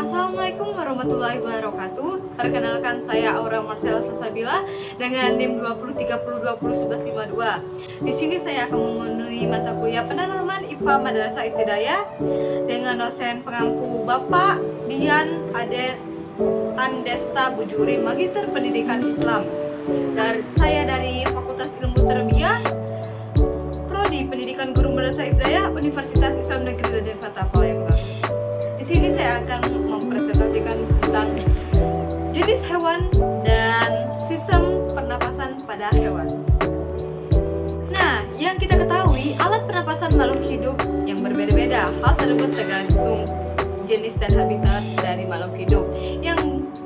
Assalamualaikum warahmatullahi wabarakatuh. Perkenalkan, saya Aura Marcella Salsabila dengan NIM 2030201152. Di sini saya akan memenuhi mata kuliah pendalaman IPA Madrasah Ibtidaiyah dengan dosen pengampu Bapak Dian Aden Andesta Bujuri, Magister Pendidikan Islam. Saya dari Fakultas Ilmu Tarbiyah, Prodi Pendidikan Guru Madrasah Ibtidaiyah, Universitas Islam Negeri Raden Fatah Palembang. Di sini saya akan mempresentasikan tentang jenis hewan dan sistem pernapasan pada hewan. Nah, yang kita ketahui, alat pernapasan makhluk hidup yang berbeda-beda. Hal tersebut tergantung jenis dan habitat dari makhluk hidup yang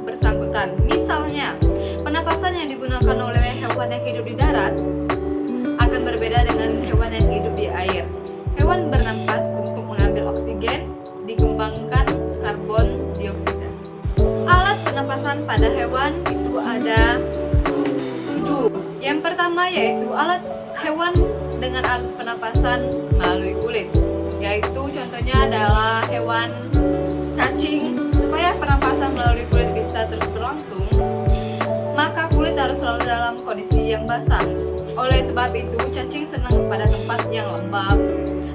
bersangkutan. Misalnya, pernapasan yang digunakan oleh hewan yang hidup di darat akan berbeda dengan hewan yang hidup di air. Hewan bernapas untuk mengambil oksigen, dikembangkan karbon dioksida. Alat pernapasan pada hewan itu ada 7. Yang pertama yaitu alat hewan dengan alat pernapasan melalui kulit, yaitu contohnya adalah hewan cacing. Supaya pernapasan melalui kulit bisa terus berlangsung, maka kulit harus selalu dalam kondisi yang basah. Oleh sebab itu, cacing senang pada tempat yang lembab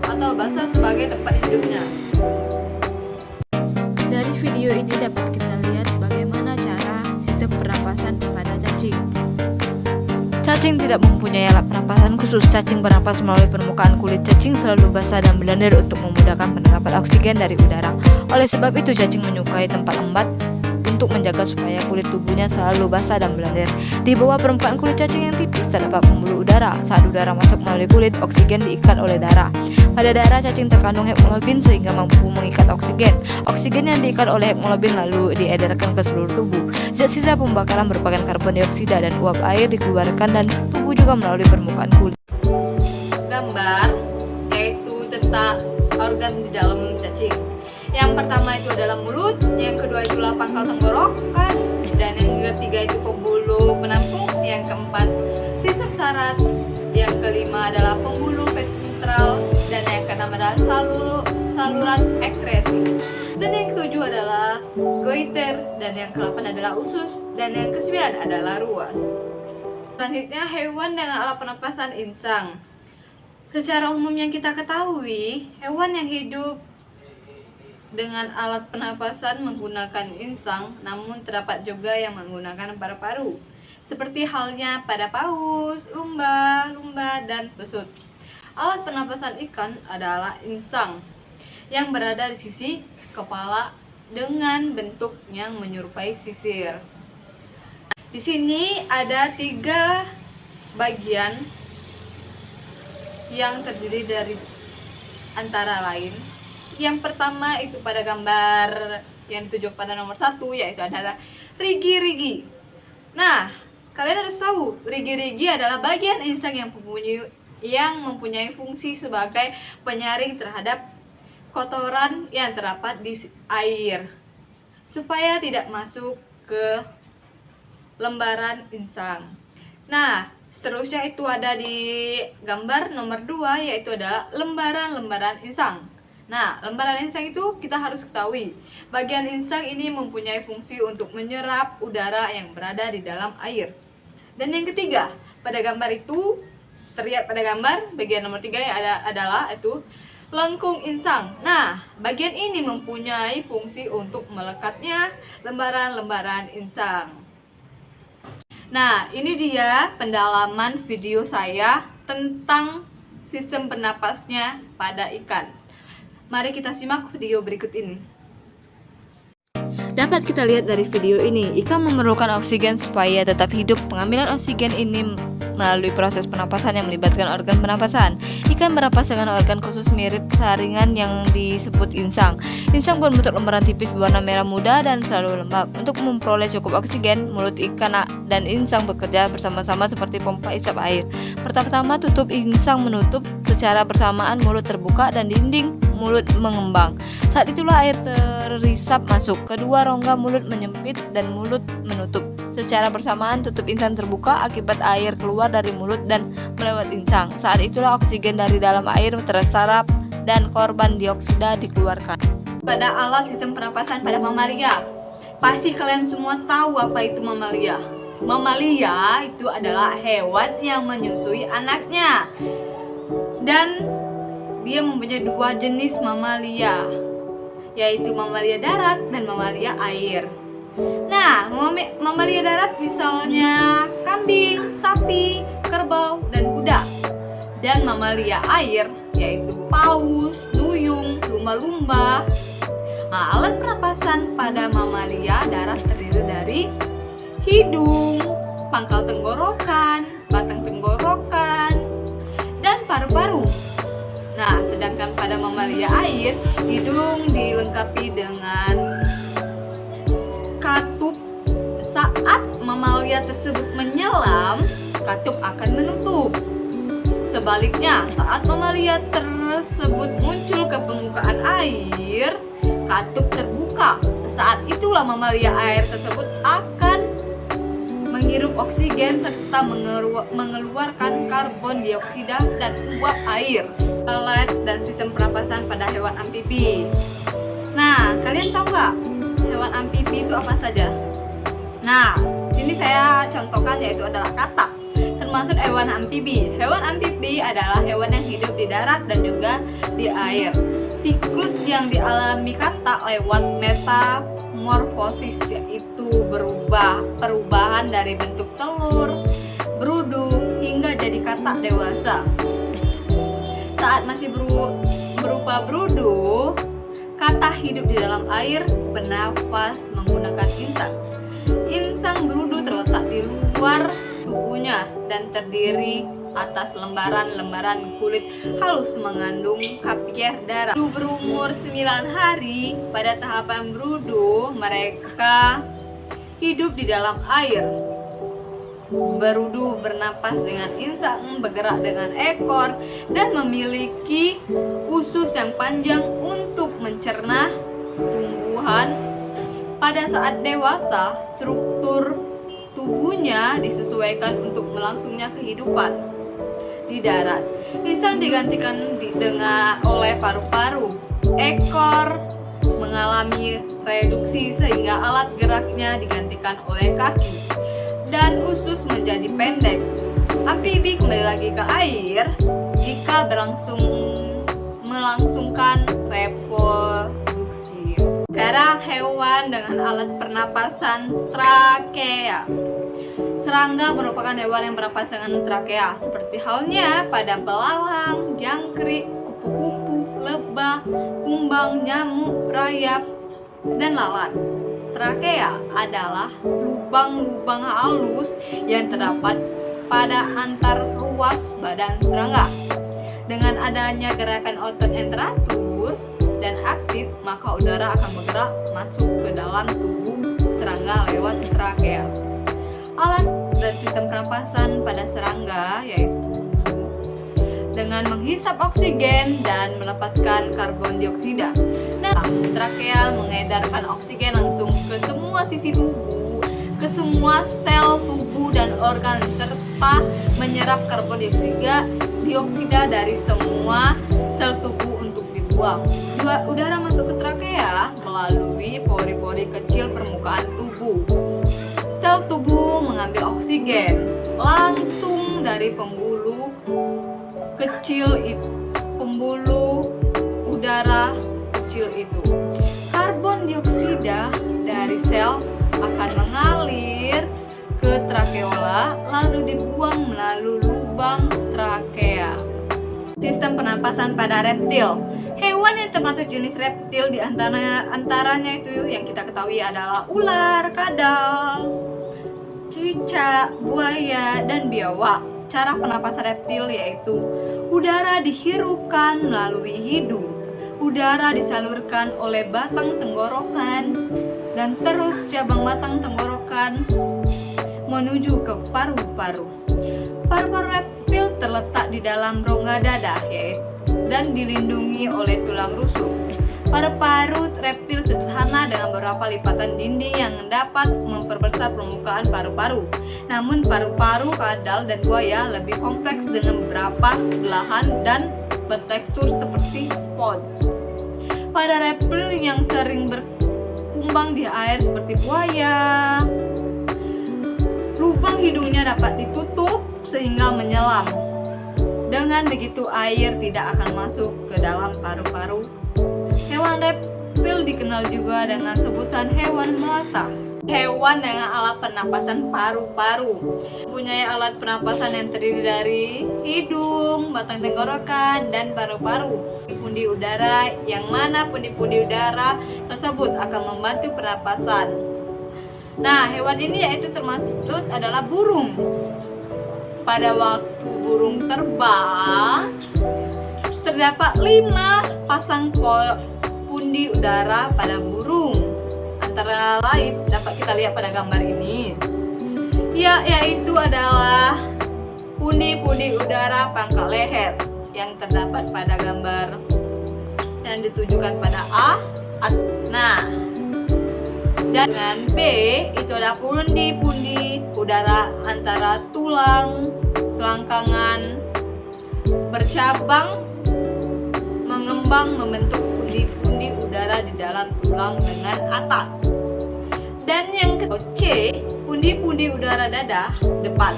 atau basah sebagai tempat hidupnya. Dari video ini dapat kita lihat bagaimana cara sistem pernapasan pada cacing. Cacing tidak mempunyai alat pernapasan khusus. Cacing bernapas melalui permukaan kulit. Cacing selalu basah dan berlendir untuk memudahkan penyerapan oksigen dari udara. Oleh sebab itu, cacing menyukai tempat lembab untuk menjaga supaya kulit tubuhnya selalu basah dan berlendir. Di bawah permukaan kulit cacing yang tipis terdapat pembuluh udara. Saat udara masuk melalui kulit, oksigen diikat oleh darah. Pada darah cacing terkandung hemoglobin sehingga mampu mengikat oksigen. Oksigen yang diikat oleh hemoglobin lalu diedarkan ke seluruh tubuh. Zat sisa pembakaran merupakan karbon dioksida dan uap air dikeluarkan dan tubuh juga melalui permukaan kulit. Gambar yaitu tentang organ di dalam cacing. Yang pertama itu adalah mulut, yang kedua itulah pangkal tenggorokan, dan yang ketiga itu pembuluh penampung, yang keempat sistem saraf, yang kelima adalah pembuluh ventral, dan yang keenam adalah saluran ekskresi, dan yang ketujuh adalah goiter, dan yang kedelapan adalah usus, dan yang kesembilan adalah ruas. Selanjutnya, hewan dengan alat pernapasan insang. Secara umum yang kita ketahui, hewan yang hidup dengan alat pernapasan menggunakan insang, namun terdapat juga yang menggunakan paru-paru, seperti halnya pada paus, lumba, dan besut. Alat pernapasan ikan adalah insang yang berada di sisi kepala dengan bentuk yang menyerupai sisir. Di sini ada 3 bagian yang terdiri dari antara lain. Yang pertama itu pada gambar yang ditunjuk pada nomor 1, yaitu adalah rigi-rigi. Nah, kalian harus tahu, rigi-rigi adalah bagian insang yang mempunyai fungsi sebagai penyaring terhadap kotoran yang terdapat di air, supaya tidak masuk ke lembaran insang. Nah, seterusnya itu ada di gambar nomor 2, yaitu adalah lembaran-lembaran insang. Nah, lembaran insang itu kita harus ketahui, bagian insang ini mempunyai fungsi untuk menyerap udara yang berada di dalam air. Dan yang ketiga, pada gambar itu terlihat pada gambar bagian nomor 3 yang adalah itu lengkung insang. Nah, bagian ini mempunyai fungsi untuk melekatnya lembaran-lembaran insang. Nah, ini dia pendalaman video saya tentang sistem bernapasnya pada ikan. Mari kita simak video berikut ini. Dapat kita lihat dari video ini, ikan memerlukan oksigen supaya tetap hidup. Pengambilan oksigen ini melalui proses pernapasan yang melibatkan organ pernapasan. Ikan bernapas dengan organ khusus mirip saringan yang disebut insang. Insang berbentuk lembaran tipis berwarna merah muda dan selalu lembab. Untuk memperoleh cukup oksigen, mulut ikan dan insang bekerja bersama-sama seperti pompa isap air. Pertama-tama tutup insang menutup secara bersamaan, mulut terbuka dan dinding mulut mengembang. Saat itulah air terhisap masuk. Kedua rongga mulut menyempit dan mulut menutup. Secara bersamaan tutup insang terbuka akibat air keluar dari mulut dan melewati insang. Saat itulah oksigen dari dalam air terserap dan karbon dioksida dikeluarkan. Pada alat sistem pernapasan pada mamalia, pasti kalian semua tahu apa itu mamalia. Mamalia itu adalah hewan yang menyusui anaknya, dan dia mempunyai dua jenis mamalia, yaitu mamalia darat dan mamalia air. Nah, mamalia darat misalnya kambing, sapi, kerbau, dan kuda. Dan mamalia air yaitu paus, duyung, lumba-lumba. Nah, alat pernapasan pada mamalia darat terdiri dari hidung, pangkal tenggorokan, batang tenggorokan, dan paru-paru. Nah, sedangkan pada mamalia air, hidung dilengkapi dengan katup. Saat mamalia tersebut menyelam, katup akan menutup. Sebaliknya, saat mamalia tersebut muncul ke permukaan air, katup terbuka. Saat itulah mamalia air tersebut akan menghirup oksigen serta mengeluarkan karbon dioksida dan uap air. Alat dan sistem pernapasan pada hewan amfibi. Nah, kalian tahu nggak hewan amfibi itu apa saja? Nah, sini saya contohkan, yaitu adalah katak, termasuk hewan amfibi. Hewan amfibi adalah hewan yang hidup di darat dan juga di air. Siklus yang dialami katak lewat metamorfosis, yaitu perubahan dari bentuk telur, berudu, hingga jadi katak dewasa. Saat masih berupa berudu, katak hidup di dalam air, bernafas menggunakan insang. Insang berudu terletak di luar tubuhnya dan terdiri atas lembaran-lembaran kulit halus mengandung kapier darah. Berumur 9 hari, pada tahapan berudu, mereka hidup di dalam air. Berudu bernapas dengan insang, bergerak dengan ekor, dan memiliki usus yang panjang untuk mencerna tumbuhan. Pada saat dewasa, struktur tubuhnya disesuaikan untuk melangsungnya kehidupan di darat. Insang digantikan oleh paru-paru. Ekor mengalami reduksi sehingga alat geraknya digantikan oleh kaki, dan usus menjadi pendek. Amfibi kembali lagi ke air jika melangsungkan reproduksi. Sekarang hewan dengan alat pernapasan trakea. Serangga merupakan hewan yang bernapas dengan trakea, seperti halnya pada belalang, jangkrik, kupu-kupu, lebah, kumbang, nyamuk, rayap, dan lalat. Trakea adalah lubang-lubang halus yang terdapat pada antar ruas badan serangga. Dengan adanya gerakan otot yang teratur dan aktif, maka udara akan bergerak masuk ke dalam tubuh serangga lewat trakea. Alat dan sistem pernapasan pada serangga yaitu dengan menghisap oksigen dan melepaskan karbon dioksida. Nah, trakea mengedarkan oksigen langsung ke semua sisi tubuh, ke semua sel tubuh dan organ, serta menyerap karbon dioksida dari semua sel tubuh untuk dibuang. Udara masuk ke trakea melalui pori-pori kecil permukaan tubuh. Sel tubuh mengambil oksigen langsung dari pembuluh udara kecil itu. Karbon dioksida dari sel akan mengalir ke trakeola lalu dibuang melalui lubang trakea. Sistem pernapasan pada reptil. Hewan yang termasuk jenis reptil di antaranya itu yang kita ketahui adalah ular, kadal, cicak, buaya, dan biawak. cara pernapasan reptil, yaitu udara dihirupkan melalui hidung, udara disalurkan oleh batang tenggorokan, dan terus cabang batang tenggorokan menuju ke paru-paru. Paru-paru reptil terletak di dalam rongga dada, dan dilindungi oleh tulang rusuk. Paru-paru reptil sederhana dengan beberapa lipatan dinding yang dapat memperbesar permukaan paru-paru. Namun paru-paru kadal dan buaya lebih kompleks dengan beberapa belahan dan bertekstur seperti sponge. Pada reptil yang sering berkembang di air seperti buaya, lubang hidungnya dapat ditutup sehingga menyelam. Dengan begitu air tidak akan masuk ke dalam paru-paru. Hewan reptil dikenal juga dengan sebutan hewan melata. Hewan dengan alat pernapasan paru-paru. Mempunyai alat pernapasan yang terdiri dari hidung, batang tenggorokan, dan paru-paru. Pundi udara, yang mana pundi-pundi udara tersebut akan membantu pernapasan. Nah, hewan ini yaitu termasuk adalah burung. Pada waktu burung terbang, terdapat 5 pasang pundi udara pada burung. Antara lain dapat kita lihat pada gambar ini, yaitu adalah pundi-pundi udara pangkal leher yang terdapat pada gambar dan ditujukan pada A. Nah, dan dengan B itu adalah pundi-pundi udara antara tulang selangkangan bercabang mengembang membentuk pundi-pundi udara di dalam tulang dengan atas. Dan yang kedua C, pundi-pundi udara dada depan.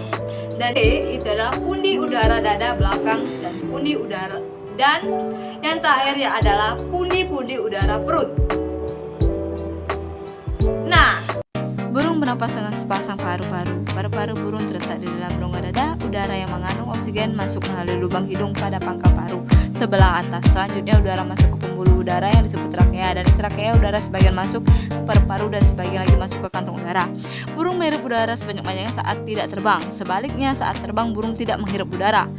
Dan D itu adalah pundi udara dada belakang dan pundi udara, dan yang terakhir ya adalah pundi-pundi udara perut. Nah, Burung bernapas dengan sepasang paru-paru. Paru-paru burung terletak di dalam rongga dada. Udara yang mengandung oksigen masuk melalui lubang hidung pada pangkal paru sebelah atas. Selanjutnya udara masuk ke pembuluh udara yang disebut trakea. Dari trakea udara sebagian masuk ke paru-paru dan sebagian lagi masuk ke kantong udara. Burung menghirup udara sebanyak-banyaknya saat tidak terbang. Sebaliknya, saat terbang burung tidak menghirup udara.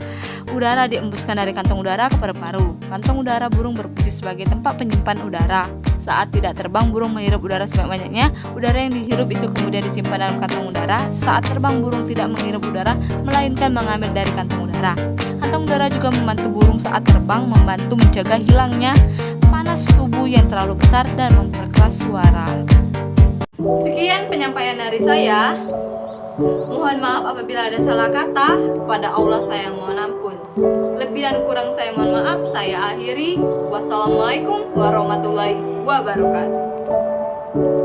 Udara diembuskan dari kantong udara ke paru-paru. Kantong udara burung berfungsi sebagai tempat penyimpan udara. Saat tidak terbang, burung menghirup udara sebanyak-banyaknya. Udara yang dihirup itu kemudian disimpan dalam kantong udara. Saat terbang, burung tidak menghirup udara, melainkan mengambil dari kantong udara. Kantong udara juga membantu burung saat terbang, membantu mencegah hilangnya panas tubuh yang terlalu besar dan memperkeras suara. sekian penyampaian dari saya. Mohon maaf apabila ada salah kata. Kepada Allah saya mohon ampun. Lebih dan kurang saya mohon maaf. Saya akhiri. Wassalamualaikum warahmatullahi wabarakatuh.